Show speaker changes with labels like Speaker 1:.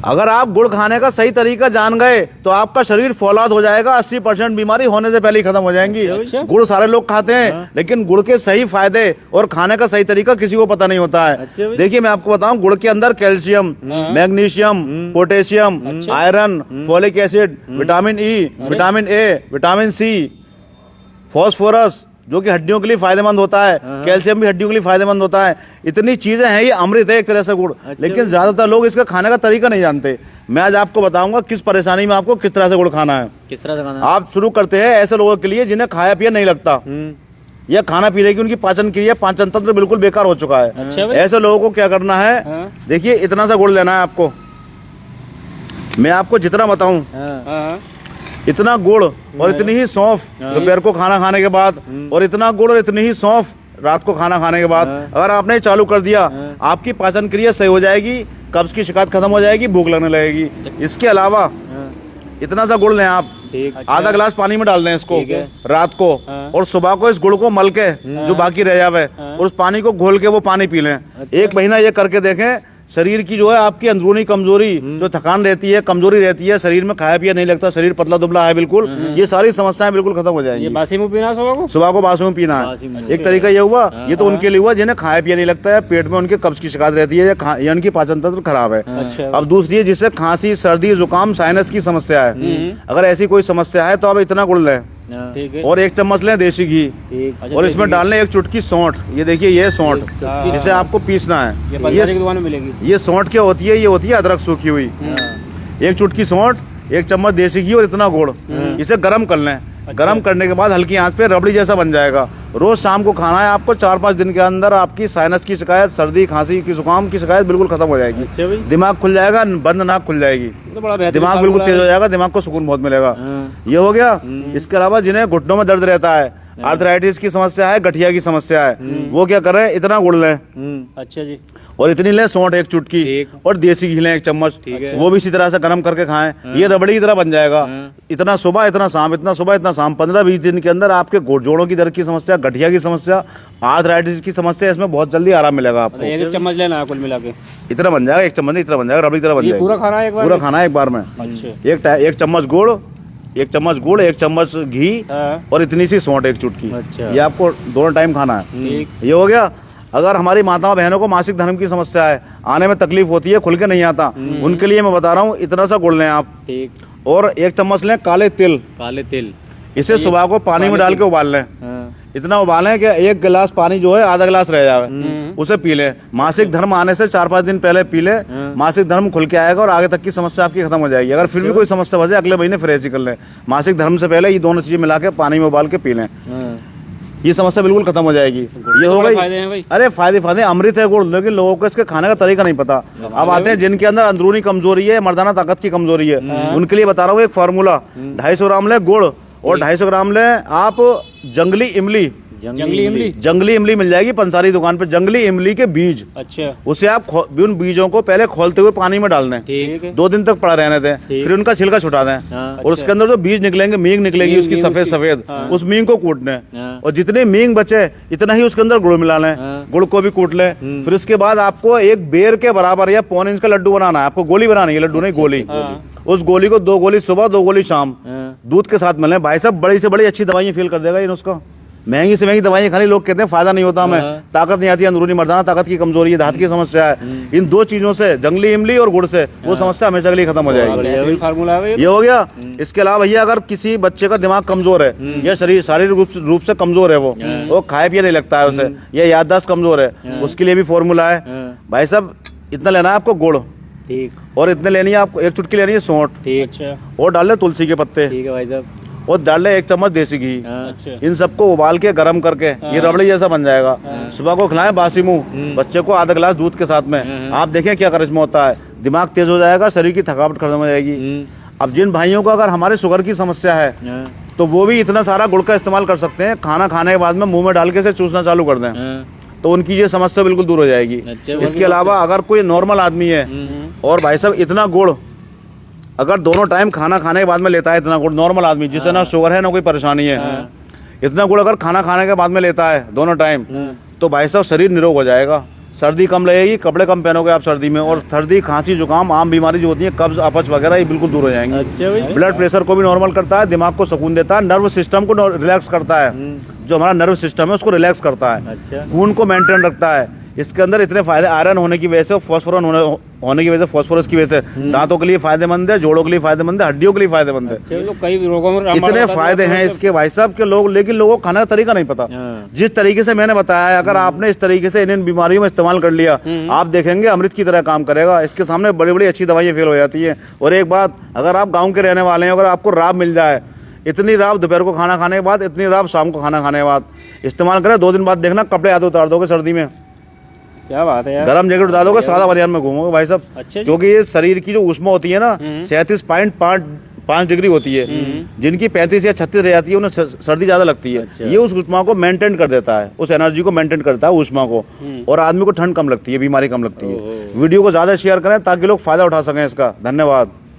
Speaker 1: अगर आप गुड़ खाने का सही तरीका जान गए तो आपका शरीर फौलाद हो जाएगा। 80% बीमारी होने से पहले ही खत्म हो जाएंगी। गुड़ सारे लोग खाते हैं लेकिन गुड़ के सही फायदे और खाने का सही तरीका किसी को पता नहीं होता है। देखिए मैं आपको बताऊं, गुड़ के अंदर calcium, magnesium, potassium, iron, folic acid, vitamin E, vitamin A, vitamin C, phosphorus जो कि हड्डियों के लिए फायदेमंद होता है, कैल्शियम भी हड्डियों के लिए फायदेमंद होता है। इतनी चीजें हैं, ये अमृत है एक तरह से गुड़। लेकिन ज्यादातर लोग इसका खाने का तरीका नहीं जानते। मैं आज आपको बताऊंगा किस परेशानी में आपको किस तरह से गुड़ खाना है।
Speaker 2: किस तरह से खाना है? आप
Speaker 1: शुरू करते हैं ऐसे लोगों के लिए जिन्हें खाया पिया नहीं लगता या खाना पीने की उनकी पाचन क्रिया, पाचन तंत्र बिल्कुल बेकार हो चुका है। ऐसे लोगों को क्या करना है, देखिए इतना सा गुड़ लेना है आपको। मैं आपको जितना बताऊं इतना गुड़ और इतनी ही सौंफ दोपहर को खाना खाने के बाद, और इतना गुड़ और इतनी ही सौंफ रात को खाना खाने के बाद अगर आपने चालू कर दिया, आपकी पाचन क्रिया सही हो जाएगी, कब्ज की शिकायत खत्म हो जाएगी, भूख लगने लगेगी। इसके अलावा इतना सा गुड़ लें आप, आधा गिलास पानी में डाल दें इसको रात को, और सुबह को इस गुड़ को मल के जो बाकी रह जावे और उस पानी को घोल के वो पानी पी लें। 1 महीना ये करके देखें, शरीर की जो है आपकी अंदरूनी कमजोरी, जो थकान रहती है, कमजोरी रहती है, शरीर में खाया पिया नहीं लगता, शरीर पतला दुबला है बिल्कुल, ये सारी समस्याएं बिल्कुल खत्म हो जाएंगी।
Speaker 2: बासी मुंह पीना
Speaker 1: सुबह को बासी मुंह पीना है। एक तरीका ये हुआ, ये तो उनके लिए हुआ जिन्हें खाया पिया नहीं लगता है, पेट में उनके कब्ज की शिकायत रहती है या उनकी पाचन तंत्र खराब है। अब दूसरी है जिससे खांसी, सर्दी, जुकाम, साइनस की समस्या है। अगर ऐसी कोई समस्या है तो आप इतना गुड़ लें और 1 चम्मच लें देसी घी, और इसमें डालने 1 चुटकी सौंठ। ये देखिए ये सौंठ, इसे आपको पीसना है। ये सौंठ क्या होती है, ये होती है अदरक सूखी हुई। 1 चुटकी सौंठ, 1 चम्मच देसी घी और इतना गुड़, इसे गर्म कर लें। गर्म करने के बाद हल्की आंच पे रबड़ी जैसा बन जाएगा। रोज शाम को खाना है आपको। 4-5 दिन के अंदर आपकी साइनस की शिकायत, सर्दी, खांसी की, जुकाम की शिकायत बिल्कुल खत्म हो जाएगी। दिमाग खुल जाएगा, बंद नाक खुल जाएगी, दिमाग बिल्कुल तेज हो जाएगा, दिमाग को सुकून बहुत मिलेगा। ये हो गया। इसके अलावा जिन्हें घुटनों में दर्द रहता है, आर्थराइटिस की समस्या है, गठिया की समस्या है, वो क्या करें, इतना गुड़ लें।
Speaker 2: अच्छा जी।
Speaker 1: और इतनी लें सौंठ 1 चुटकी, और देसी घी लें 1 चम्मच, वो भी इसी तरह से गर्म करके खाएं। ये रबड़ी की तरह बन जाएगा। इतना सुबह इतना शाम, इतना सुबह इतना शाम, 15-20 दिन के अंदर आपके जोड़ों की दर्द की समस्या, गठिया की समस्या, आर्थराइटिस की समस्या, इसमें बहुत जल्दी आराम मिलेगा आपको।
Speaker 2: 1 चम्मच लेना है कुल मिला के,
Speaker 1: इतना बन जाएगा। 1 चम्मच नहीं, इतना बन जाएगा, रबड़ी की तरह बन जाएगा।
Speaker 2: पूरा खाना है
Speaker 1: एक बार में। 1 चम्मच गुड़, 1 चम्मच गुड़, 1 चम्मच घी और इतनी सी सौंठ 1 चुटकी। ये आपको दोनों टाइम खाना है। ये हो गया। अगर हमारी माताओं बहनों को मासिक धर्म की समस्या है, आने में तकलीफ होती है, खुल के नहीं आता, उनके लिए मैं बता रहा हूँ इतना सा गुड़ लें आप, और 1 चम्मच लें काले तिल। इसे सुबह को पानी में डाल के उबाल लें। इतना उबालें कि 1 गिलास पानी जो है आधा गिलास रह जाए, उसे पी लें। मासिक धर्म आने से 4-5 दिन पहले पी लें, मासिक धर्म खुल के आएगा और आगे तक की समस्या आपकी खत्म हो जाएगी। अगर फिर भी कोई समस्या बचे, अगले महीने फिर ऐसी कर लें। मासिक धर्म से पहले ये दोनों चीजें मिला के पानी में उबाल के पी लें, ये समस्या बिल्कुल खत्म हो जाएगी। ये हो गई। अरे फायदे अमृत है गुड़, लेकिन लोगों को इसके खाने का तरीका नहीं पता। अब आते हैं जिनके अंदर अंदरूनी कमजोरी है, मर्दाना ताकत की कमजोरी है, उनके लिए बता रहा हूँ एक फार्मूला। 250 ग्राम ले गुड़ और 250 ग्राम ले आप जंगली इमली। जंगली इमली मिल जाएगी पंसारी दुकान पे। जंगली इमली के बीज, अच्छा, उसे आप उन बीजों को पहले खोलते हुए पानी में डाल दें, 2 दिन तक पड़ा रहने दें, फिर उनका छिलका छुटा दें, और उसके अंदर जो बीज निकलेंगे, मींग निकलेगी उसकी सफेद, उस मींग को कूट लें, और जितने मींग बचे इतना ही उसके अंदर गुड़ मिला लें, गुड़ को भी कूट लें। फिर उसके बाद आपको 1 बेर के बराबर या 1.25 इंच का लड्डू बनाना है। आपको गोली बनानी है, लड्डू नहीं गोली। उस गोली को 2 गोली सुबह 2 गोली शाम दूध के साथ मिलें। भाई साहब बड़ी से बड़ी अच्छी दवाइयाँ फील कर देगा ये नुस्खा। महंगी से महंगी दवाइयाँ खाली लोग कहते हैं फायदा नहीं होता, हमें ताकत नहीं आती, अंदरूनी मर्दाना ताकत की कमजोरी है, दांत की समस्या है, इन 2 चीजों से, जंगली इमली और गुड़ से, वो समस्या हमेशा के लिए खत्म हो जाएगी। ये हो गया। इसके अलावा भैया अगर किसी बच्चे का दिमाग कमजोर है या शरीर शारीरिक रूप से कमजोर है, वो खाए पिए नहीं लगता है उसे, या याददाश्त कमजोर है, उसके लिए भी फॉर्मूला है। भाई साहब इतना लेना है आपको गुड़, और इतने लेनी है आपको 1 चुटकी लेनी है सौंठ, और डाल ले तुलसी के पत्ते,
Speaker 2: भाई साहब,
Speaker 1: और डाल ले 1 चम्मच देसी घी। इन सबको उबाल के गरम करके ये रबड़ी जैसा बन जाएगा। सुबह को खिलाएं बासी मुंह बच्चे को, आधा गिलास दूध के साथ में। आप देखें क्या करिश्मा होता है, दिमाग तेज हो जाएगा, शरीर की थकावट खत्म हो जाएगी। अब जिन भाइयों को अगर हमारे शुगर की समस्या है तो वो भी इतना सारा गुड़ का इस्तेमाल कर सकते हैं। खाना खाने के बाद में मुंह में डाल के से चूसना चालू कर दें तो उनकी ये समस्या बिल्कुल दूर हो जाएगी। इसके अलावा अगर कोई नॉर्मल आदमी है और भाई साहब इतना गुड़ अगर दोनों टाइम खाना खाने के बाद में लेता है, इतना गुड़, नॉर्मल आदमी जिसे ना शुगर है ना कोई परेशानी है, इतना गुड़ अगर खाना खाने के बाद में लेता है दोनों टाइम, तो भाई साहब शरीर निरोग हो जाएगा, सर्दी कम लगेगी, कपड़े कम पहनोगे आप सर्दी में, और सर्दी खांसी जुकाम आम बीमारी जो होती है कब्ज अपच वगैरह ये बिल्कुल दूर हो जाएंगे।
Speaker 2: अच्छा भाई।
Speaker 1: ब्लड प्रेशर को भी नॉर्मल करता है, दिमाग को सुकून देता है, नर्व सिस्टम को रिलैक्स करता है, जो हमारा नर्व सिस्टम है उसको रिलैक्स करता है,
Speaker 2: अच्छा।
Speaker 1: खून को मेंटेन रखता है। इसके अंदर इतने फायदे, आयरन होने की वजह से, फॉस्फोरस होने की वजह से, फॉस्फोरस की वजह से दांतों के लिए फायदेमंद है, जोड़ों के लिए फायदेमंद है, हड्डियों के लिए फायदेमंद है।
Speaker 2: चलो कई रोगों में
Speaker 1: इतने फायदे हैं इसके भाई साहब के लोग, लेकिन लोगों को खाने का तरीका नहीं पता। जिस तरीके से मैंने बताया है, अगर आपने इस तरीके से इन बीमारियों में इस्तेमाल कर लिया, आप देखेंगे अमृत की तरह काम करेगा। इसके सामने बड़ी बड़ी अच्छी दवाइयाँ फेल हो जाती हैं। और एक बात, अगर आप गाँव के रहने वाले हैं, अगर आपको राब मिल जाए, इतनी राब दोपहर को खाना खाने के बाद, इतनी राब शाम को खाना खाने के बाद इस्तेमाल करें, 2 दिन बाद देखना कपड़े आधे उतार दोगे सर्दी में।
Speaker 2: क्या बात है यार।
Speaker 1: गरम जैकेट उतार दोगे, सादा बनियान में घूमोगे भाई साहब।
Speaker 2: अच्छा जी।
Speaker 1: क्योंकि ये शरीर की जो ऊष्मा होती है ना 37.5 डिग्री होती है, जिनकी 35 या 36 रह जाती है उन्हें सर्दी ज़्यादा लगती है।
Speaker 2: अच्छा।
Speaker 1: ये उस ऊष्मा को मेंटेन कर देता है, उस एनर्जी को मेंटेन करता है ऊष्मा को, और आदमी को ठंड कम लगती है, बीमारी कम लगती है। वीडियो को ज़्यादा शेयर करें ताकि लोग फ़ायदा उठा सकें इसका। धन्यवाद।